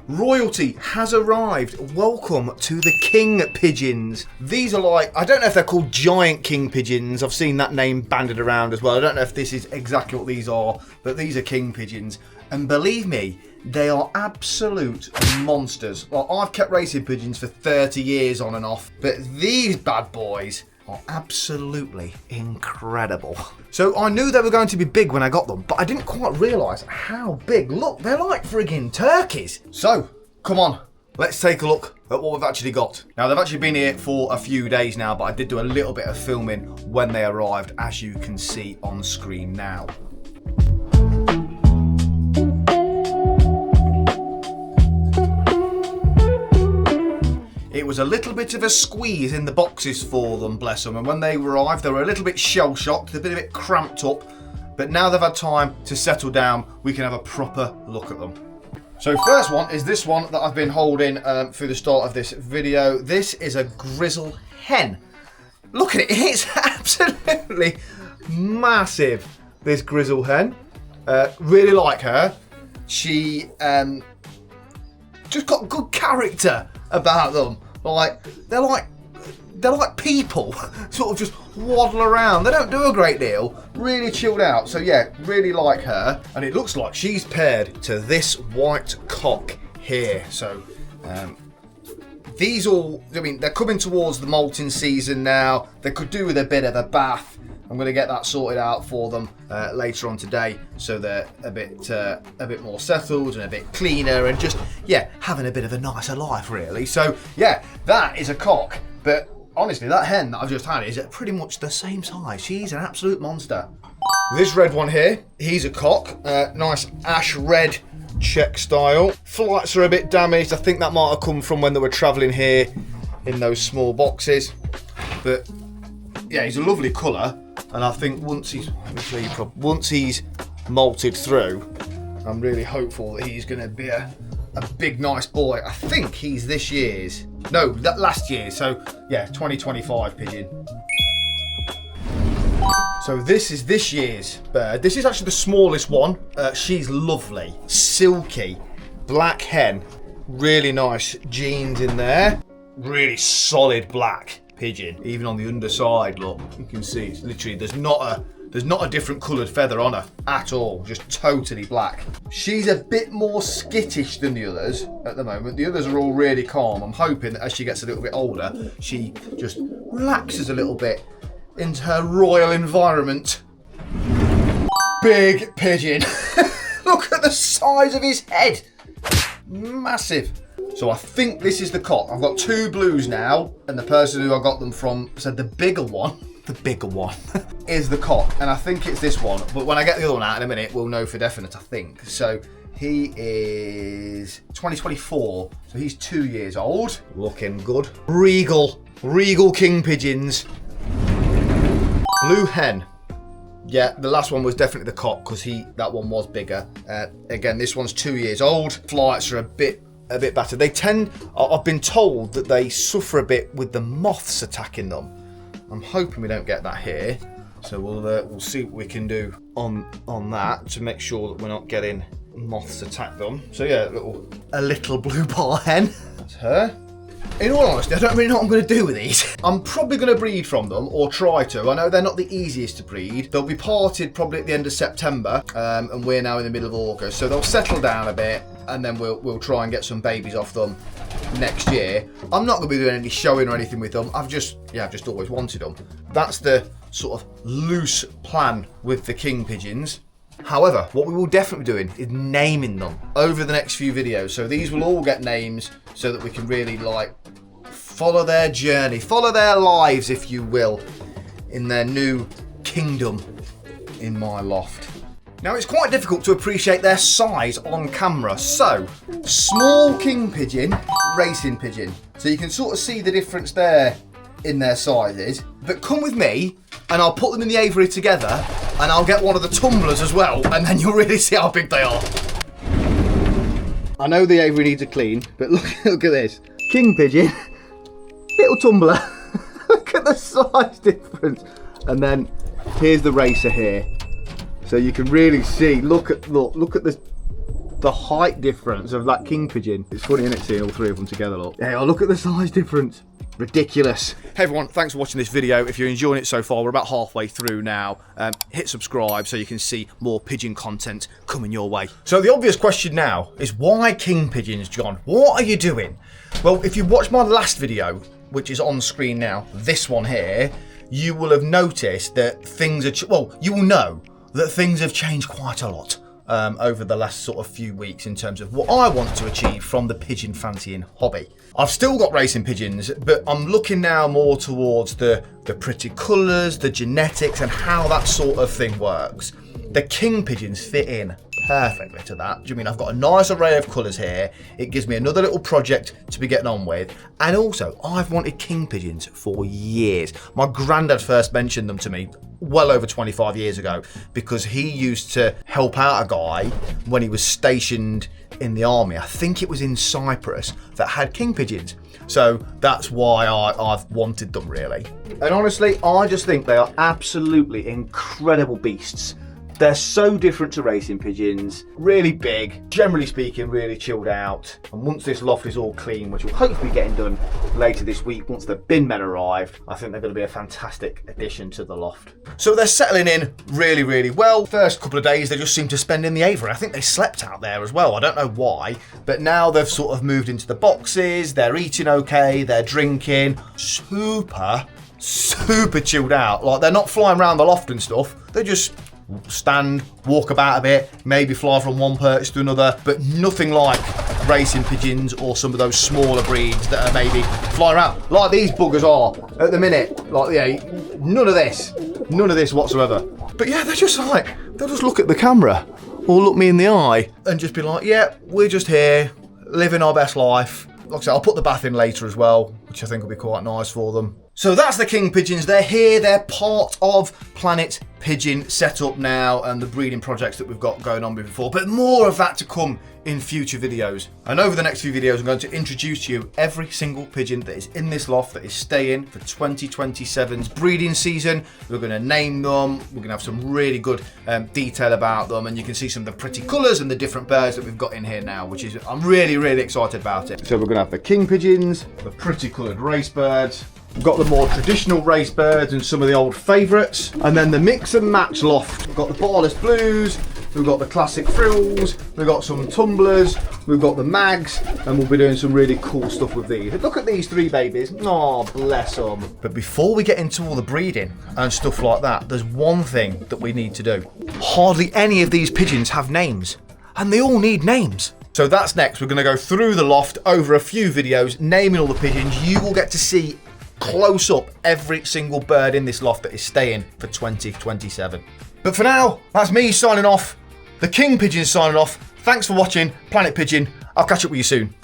Royalty has arrived. Welcome to the king pigeons. These are like, I don't know if they're called giant king pigeons. I've seen that name banded around as well. I don't know if this is exactly what these are, but these are king pigeons. And believe me, they are absolute monsters. Like, I've kept racing pigeons for 30 years on and off, but these bad boys are absolutely incredible. So I knew they were going to be big when I got them, but I didn't quite realise how big. Look, they're like friggin' turkeys. So, come on, let's take a look at what we've actually got. Now, they've actually been here for a few days now, but I did do a little bit of filming when they arrived, as you can see on screen now. It was a little bit of a squeeze in the boxes for them, bless them, and when they arrived they were a little bit shell-shocked, they've been a bit cramped up, but now they've had time to settle down, we can have a proper look at them. So first one is this one that I've been holding through the start of this video. This is a grizzle hen. Look at it, it's absolutely massive, this grizzle hen. Really like her. She just got good character about them. Like they're like people, sort of just waddle around. They don't do a great deal. Really chilled out. So yeah, really like her. And it looks like she's paired to this white cock here. So these all, I mean, they're coming towards the molting season now. They could do with a bit of a bath. I'm going to get that sorted out for them later on today, so they're a bit more settled and a bit cleaner, and just, yeah, having a bit of a nicer life, really. So yeah, that is a cock, but honestly, that hen that I've just had is pretty much the same size. She's an absolute monster. This red one here, he's a cock, nice ash red check style. Flights are a bit damaged. I think that might have come from when they were travelling here in those small boxes, but yeah, he's a lovely colour. And I think once he's molted through, I'm really hopeful that he's going to be a big, nice boy. I think he's this year's. No, that last year. So, yeah, 2025 pigeon. So this is this year's bird. This is actually the smallest one. She's lovely. Silky. Black hen. Really nice genes in there. Really solid black pigeon. Even on the underside, look, you can see it's literally, there's not a different coloured feather on her at all, just totally black. She's a bit more skittish than the others at the moment. The others are all really calm. I'm hoping that as she gets a little bit older, she just relaxes a little bit into her royal environment. Big pigeon. Look at the size of his head. Massive. So I think this is the cock. I've got two blues now, and the person who I got them from said the bigger one is the cock, and I think it's this one, but when I get the other one out in a minute, we'll know for definite, I think. So he is 2024, so he's 2 years old. Looking good. Regal king pigeons. Blue hen. Yeah, the last one was definitely the cock, because that one was bigger. Again, this one's 2 years old. Flights are a bit better. They tend, I've been told that they suffer a bit with the moths attacking them. I'm hoping we don't get that here, so we'll see what we can do on that to make sure that we're not getting moths attack them. So yeah, a little blue bar hen. That's her. In all honesty, I don't really know what I'm going to do with these. I'm probably going to breed from them, or try to. I know they're not the easiest to breed. They'll be parted probably at the end of September, and we're now in the middle of August, so they'll settle down a bit, and then we'll try and get some babies off them next year. I'm not going to be doing any showing or anything with them. I've just always wanted them. That's the sort of loose plan with the king pigeons. However, what we will definitely be doing is naming them over the next few videos. So these will all get names so that we can really follow their journey, follow their lives, if you will, in their new kingdom in my loft. Now, it's quite difficult to appreciate their size on camera. So, small king pigeon, racing pigeon. So you can sort of see the difference there in their sizes. But come with me and I'll put them in the aviary together, and I'll get one of the tumblers as well, and then you'll really see how big they are. I know the aviary needs a clean, but look at this. King pigeon, little tumbler. Look at the size difference. And then here's the racer here. So you can really see, look at this the height difference of that king pigeon. It's funny, isn't it, seeing all three of them together, look. Hey, oh, look at the size difference. Ridiculous. Hey everyone, thanks for watching this video. If you're enjoying it so far, we're about halfway through now. Hit subscribe so you can see more pigeon content coming your way. So the obvious question now is, why king pigeons, John? What are you doing? Well, if you watched my last video, which is on screen now, this one here, you will have noticed that things are, you will know that things have changed quite a lot over the last sort of few weeks in terms of what I want to achieve from the pigeon fancying hobby. I've still got racing pigeons, but I'm looking now more towards the pretty colours, the genetics, and how that sort of thing works. The king pigeons fit in perfectly to that. Do you mean I've got a nice array of colours here? It gives me another little project to be getting on with. And also, I've wanted king pigeons for years. My granddad first mentioned them to me well over 25 years ago because he used to help out a guy when he was stationed in the army. I think it was in Cyprus, that had king pigeons. So that's why I've wanted them, really. And honestly, I just think they are absolutely incredible beasts. They're so different to racing pigeons, really big, generally speaking, really chilled out. And once this loft is all clean, which will hopefully be getting done later this week, once the bin men arrive, I think they're going to be a fantastic addition to the loft. So they're settling in really, really well. First couple of days, they just seem to spend in the aviary. I think they slept out there as well. I don't know why, but now they've sort of moved into the boxes. They're eating okay, they're drinking. Super chilled out. Like, they're not flying around the loft and stuff. They just stand, walk about a bit, maybe fly from one perch to another, but nothing like racing pigeons or some of those smaller breeds that are maybe flying around like these buggers are at the minute. Like, yeah, none of this whatsoever. But yeah, they'll just look at the camera or look me in the eye and just be like, yeah, we're just here living our best life. Like I said, I'll put the bath in later as well, which I think will be quite nice for them. So that's the king pigeons. They're here. They're part of Planet Pigeon setup now and the breeding projects that we've got going on before. But more of that to come in future videos. And over the next few videos, I'm going to introduce to you every single pigeon that is in this loft that is staying for 2027's breeding season. We're going to name them. We're going to have some really good detail about them. And you can see some of the pretty colours and the different birds that we've got in here now, which is, I'm really, really excited about it. So we're going to have the king pigeons, the pretty coloured race birds. We've got the more traditional race birds and some of the old favourites. And then the mix and match loft. We've got the barless blues, we've got the classic frills, we've got some tumblers, we've got the mags, and we'll be doing some really cool stuff with these. Look at these three babies. Oh, bless them. But before we get into all the breeding and stuff like that, there's one thing that we need to do. Hardly any of these pigeons have names, and they all need names. So that's next. We're going to go through the loft over a few videos, naming all the pigeons. You will get to see close up every single bird in this loft that is staying for 2027. But for now, that's me signing off. The king pigeon signing off. Thanks for watching Planet Pigeon. I'll catch up with you soon.